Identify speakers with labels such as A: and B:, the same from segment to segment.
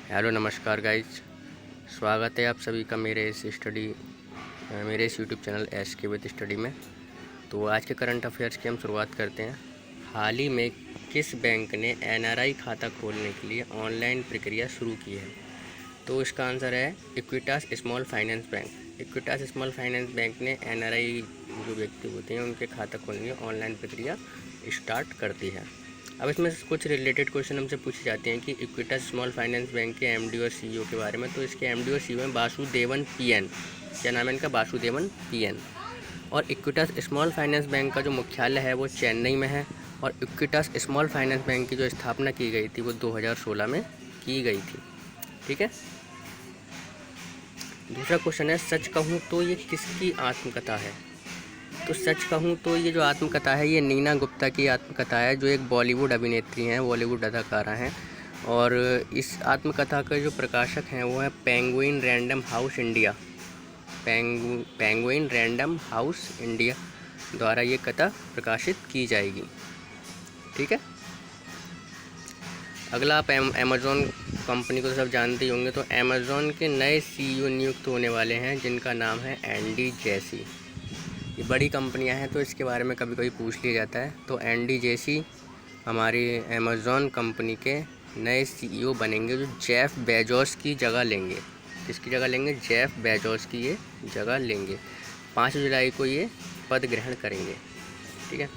A: Hello नमस्कार guys, स्वागत है आप सभी का मेरे इस यूट्यूब चैनल एस के विद स्टडी में। तो आज के करंट अफेयर्स की हम शुरुआत करते हैं। हाल ही में किस बैंक ने एनआरआई खाता खोलने के लिए ऑनलाइन प्रक्रिया शुरू की है? तो इसका आंसर है Equitas small finance bank. Equitas small finance bank ने एनआरआई जो व्यक्ति होते हैं उनके खाता खोलने की ऑनलाइन प्रक्रिया स्टार्ट कर दी है। अब इसमें कुछ रिलेटेड क्वेश्चन हमसे पूछे जाते हैं कि इक्विटास स्मॉल फाइनेंस बैंक के एमडी और सीईओ के बारे में। तो इसके एमडी और सीईओ हैं वासुदेवन पीएन। क्या नाम है इनका? वासुदेवन पीएन। और इक्विटास स्मॉल फाइनेंस बैंक का जो मुख्यालय है वो चेन्नई में है। और इक्विटास स्मॉल फाइनेंस बैंक की जो स्थापना की गई थी वो 2016 में की गई थी। ठीक है। दूसरा क्वेश्चन है, सच कहूँ तो ये किसकी आत्मकथा है? तो सच कहूँ तो ये जो आत्मकथा है ये नीना गुप्ता की आत्मकथा है, जो एक बॉलीवुड अभिनेत्री हैं, बॉलीवुड अदाकारा हैं। और इस आत्मकथा के जो प्रकाशक हैं वो है penguin random house India. Penguin random house India द्वारा ये कथा प्रकाशित की जाएगी। ठीक है। अगला, आप अमेज़ॉन कंपनी को तो सब जानते ही होंगे। तो अमेज़ॉन के नए सीईओ नियुक्त होने वाले हैं जिनका नाम है एंडी जेसी। ये बड़ी कंपनियां हैं तो इसके बारे में कभी कभी पूछ लिया जाता है। तो एंडी जेसी हमारी अमेज़ॉन कंपनी के नए सीईओ बनेंगे, जो जेफ बेजोस की जगह लेंगे। किसकी जगह लेंगे? जेफ बेजोस की ये जगह लेंगे। 5 जुलाई को ये पद ग्रहण करेंगे। ठीक है।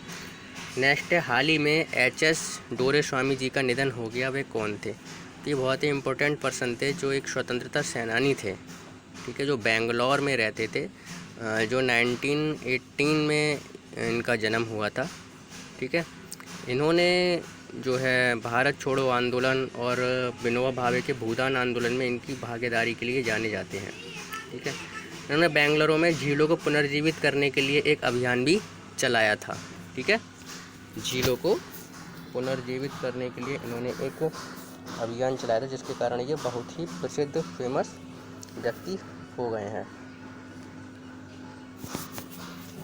A: नेक्स्ट है, हाल ही में एचएस डोरेस्वामी जी का निधन हो गया। वे कौन थे? तो ये बहुत ही इम्पोर्टेंट पर्सन थे, जो एक स्वतंत्रता सेनानी थे। ठीक है। जो बेंगलोर में रहते थे, जो 1918 में इनका जन्म हुआ था। ठीक है। इन्होंने जो है भारत छोड़ो आंदोलन और विनोबा भावे के भूदान आंदोलन में इनकी भागीदारी के लिए जाने जाते हैं। ठीक है। इन्होंने बेंगलुरु में झीलों को पुनर्जीवित करने के लिए एक अभियान भी चलाया था। ठीक है। झीलों को पुनर्जीवित करने के लिए इन्होंने एक अभियान चलाया था, जिसके कारण ये बहुत ही प्रसिद्ध फेमस व्यक्ति हो गए हैं।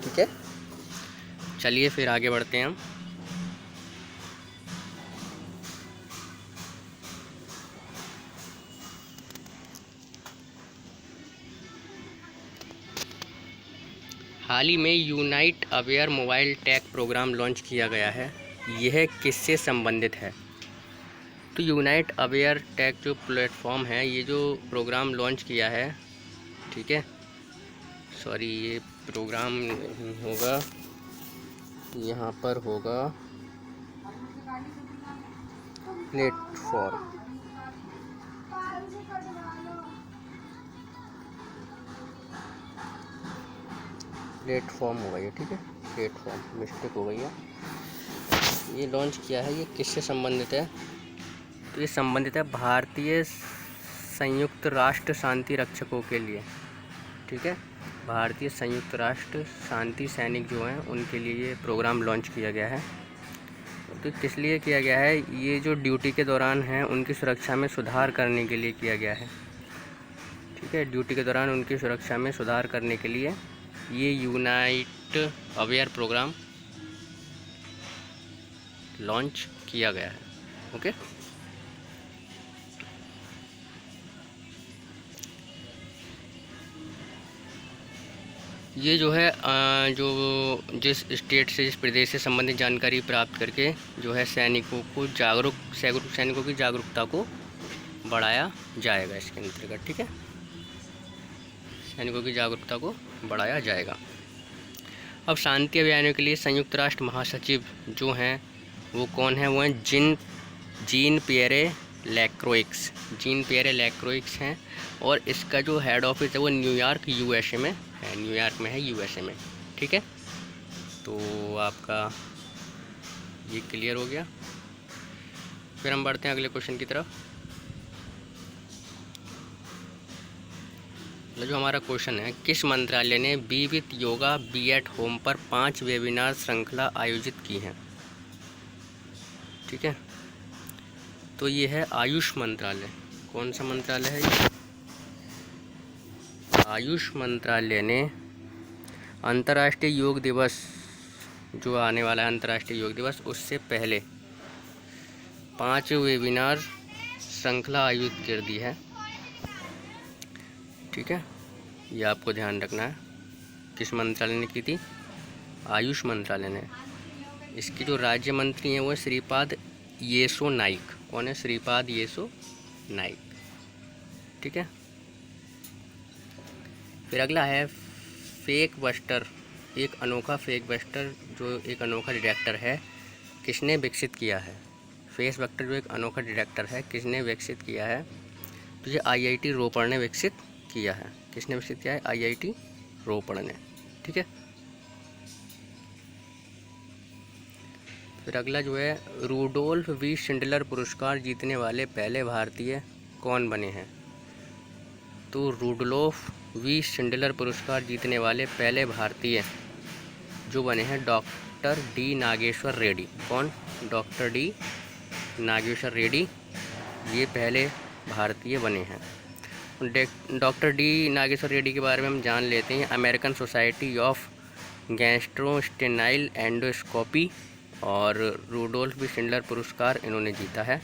A: ठीक है। चलिए फिर आगे बढ़ते हैं हम। हाल ही में unite aware mobile tech programme launch किया गया है। यह किससे संबंधित है? तो यूनाइट अवेयर टेक जो प्लेटफॉर्म है, ये जो प्रोग्राम लॉन्च किया है, ठीक है, सॉरी, ये प्रोग्राम नहीं होगा, यहाँ पर होगा प्लेटफॉर्म होगा ये। ठीक है। प्लेटफॉर्म मिस्टेक हो गई है। ये लॉन्च किया है, ये किससे संबंधित है? तो ये संबंधित है भारतीय संयुक्त राष्ट्र शांति रक्षकों के लिए। ठीक है। भारतीय संयुक्त राष्ट्र शांति सैनिक जो हैं उनके लिए ये प्रोग्राम लॉन्च किया गया है। तो किस लिए किया गया है? ये जो ड्यूटी के दौरान हैं उनकी सुरक्षा में सुधार करने के लिए किया गया है। ठीक है। ड्यूटी के दौरान उनकी सुरक्षा में सुधार करने के लिए ये यूनाइट अवेयर प्रोग्राम लॉन्च किया गया है। ओके। ये जो है जो जिस स्टेट से, जिस प्रदेश से संबंधित जानकारी प्राप्त करके जो है सैनिकों की जागरूकता को बढ़ाया जाएगा इसके अंतर्गत। ठीक है। सैनिकों की जागरूकता को बढ़ाया जाएगा। अब शांति अभियानों के लिए संयुक्त राष्ट्र महासचिव जो हैं वो कौन है? वो हैं जीन पियरे लैक्रोइक्स हैं। और इसका जो हेड ऑफिस है वो न्यूयॉर्क यूएसए में है। न्यूयॉर्क में है, यूएसए में। ठीक है। तो आपका ये क्लियर हो गया। फिर हम बढ़ते हैं अगले क्वेश्चन की तरफ। जो हमारा क्वेश्चन है, किस मंत्रालय ने be with yoga be at home पर 5 वेबिनार श्रृंखला आयोजित की हैं? ठीक है। तो ये है आयुष मंत्रालय। कौन सा मंत्रालय है ये? आयुष मंत्रालय ने अंतर्राष्ट्रीय योग दिवस जो आने वाला है, अंतर्राष्ट्रीय योग दिवस, उससे पहले 5 वेबिनार श्रृंखला आयोजित कर दी है। ठीक है, ये आपको ध्यान रखना है। किस मंत्रालय ने की थी? आयुष मंत्रालय ने। इसकी जो राज्य मंत्री हैं वो श्रीपाद येसो नाइक। कौन है? श्रीपाद येसो नाइक। ठीक है, फिर अगला है फेक बस्टर। एक अनोखा फेक बस्टर जो एक अनोखा डिटेक्टर है, किसने विकसित किया है? फेस वेक्टर जो एक अनोखा डिटेक्टर है, किसने विकसित किया है? तो ये IIT रोपड़ ने विकसित किया है। किसने विकसित किया है? IIT रोपड़ ने। ठीक है, फिर अगला जो है रूडोल्फ वी शिंडलर पुरस्कार जीतने वाले पहले भारतीय कौन बने हैं? तो रूडोल्फ वी शिंडलर पुरस्कार जीतने वाले पहले भारतीय जो बने हैं डॉक्टर डी नागेश्वर रेड्डी। कौन? डॉक्टर डी नागेश्वर रेड्डी, ये पहले भारतीय बने हैं। डॉक्टर डी नागेश्वर रेड्डी के बारे में हम जान लेते हैं। American society of gastrointestinal endoscopy और रूडोल्फ बी शिंडलर पुरस्कार इन्होंने जीता है।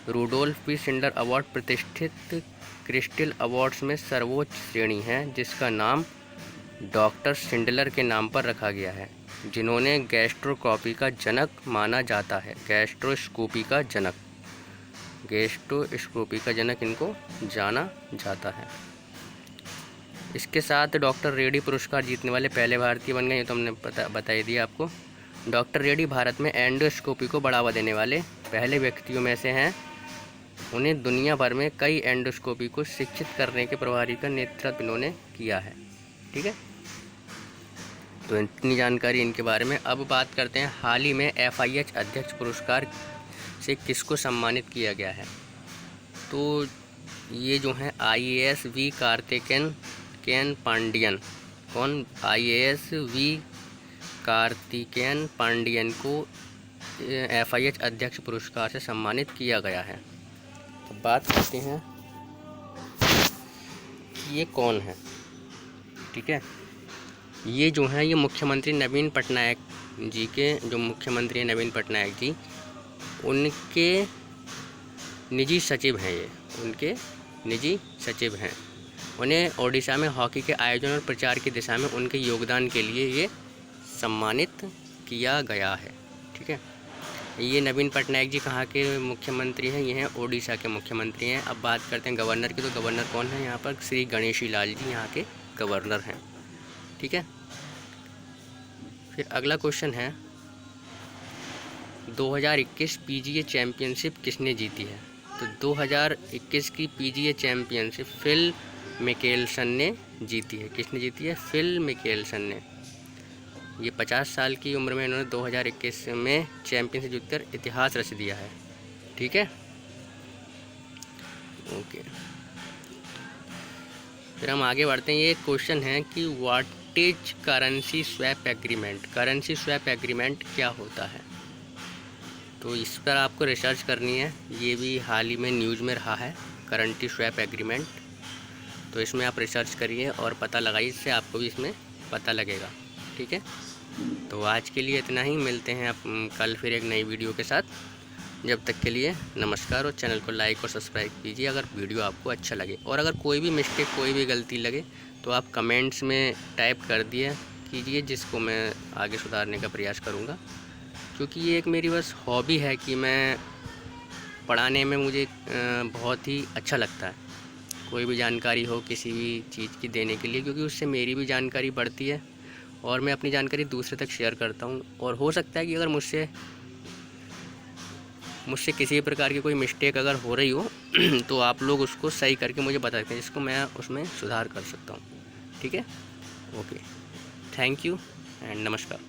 A: रूडोल्फ बी शिंडलर अवार्ड प्रतिष्ठित क्रिस्टल अवार्ड्स में सर्वोच्च श्रेणी है जिसका नाम डॉक्टर शिंडलर के नाम पर रखा गया है, जिन्होंने गैस्ट्रोस्कोपी का जनक माना जाता है। गैस्ट्रोस्कोपी का जनक, गैस्ट्रोस्कोपी का जनक इनको जाना जाता है। इसके साथ डॉक्टर रेड्डी पुरस्कार जीतने वाले पहले भारतीय बन गए। ये तो हमने बता ही दिया आपको। डॉक्टर रेड्डी भारत में एंडोस्कोपी को बढ़ावा देने वाले पहले व्यक्तियों में से हैं। उन्हें दुनिया भर में कई एंडोस्कोपी को शिक्षित करने के प्रभारी का नेतृत्व इन्होंने किया है। ठीक है, तो इतनी जानकारी इनके बारे में। अब बात करते हैं हाल ही में FIH अध्यक्ष पुरस्कार से किसको सम्मानित किया गया है? तो ये जो हैं IAS वी कार्तिकेयन पांडियन। कौन? IAS वी कार्तिकेयन पांडियन को FIH अध्यक्ष पुरस्कार से सम्मानित किया गया है। अब बात करते हैं कि ये कौन है। ठीक है, ये जो है ये मुख्यमंत्री नवीन पटनायक जी के, जो मुख्यमंत्री हैं नवीन पटनायक जी, उनके निजी सचिव हैं। ये उनके निजी सचिव हैं। उन्हें ओडिशा में हॉकी के आयोजन और प्रचार की दिशा में उनके योगदान के लिए ये सम्मानित किया गया है। ठीक है, ये नवीन पटनायक जी कहाँ के मुख्यमंत्री हैं? ये हैं ओडिशा के मुख्यमंत्री हैं। अब बात करते हैं गवर्नर की। तो गवर्नर कौन है यहाँ पर? श्री गणेशी लाल जी यहाँ के गवर्नर हैं। ठीक है, फिर अगला क्वेश्चन है 2021 PGA चैम्पियनशिप किसने जीती है? तो 2021 की PGA चैम्पियनशिप फिल मिकेल्सन ने जीती है। किसने जीती है? फिल मिकेल्सन ने। ये 50 साल की उम्र में इन्होंने 2021 में चैम्पियनशिप जीतकर इतिहास रच दिया है। ठीक है, ओके, फिर हम आगे बढ़ते हैं। ये क्वेश्चन है कि what is currency swap agreement? Currency swap agreement क्या होता है? तो इस पर आपको रिसर्च करनी है। ये भी हाल ही में न्यूज़ में रहा है, करेंसी स्वैप एग्रीमेंट। तो इसमें आप रिसर्च करिए और पता लगाइए, इससे आपको भी इसमें पता लगेगा। ठीक है, तो आज के लिए इतना ही। मिलते हैं आप कल फिर एक नई वीडियो के साथ। जब तक के लिए नमस्कार, और चैनल को लाइक और सब्सक्राइब कीजिए अगर वीडियो आपको अच्छा लगे। और अगर कोई भी मिस्टेक, कोई भी गलती लगे तो आप कमेंट्स में टाइप कर दिया कीजिए, जिसको मैं आगे सुधारने का प्रयास करूँगा। क्योंकि ये एक मेरी बस हॉबी है कि मैं पढ़ाने में मुझे बहुत ही अच्छा लगता है। कोई भी जानकारी हो किसी भी चीज़ की देने के लिए, क्योंकि उससे मेरी भी जानकारी बढ़ती है और मैं अपनी जानकारी दूसरे तक शेयर करता हूँ। और हो सकता है कि अगर मुझसे किसी भी प्रकार की कोई मिस्टेक अगर हो रही हो तो आप लोग उसको सही करके मुझे बता सकते हैं, जिसको मैं उसमें सुधार कर सकता हूँ। ठीक है, ओके, थैंक यू एंड नमस्कार।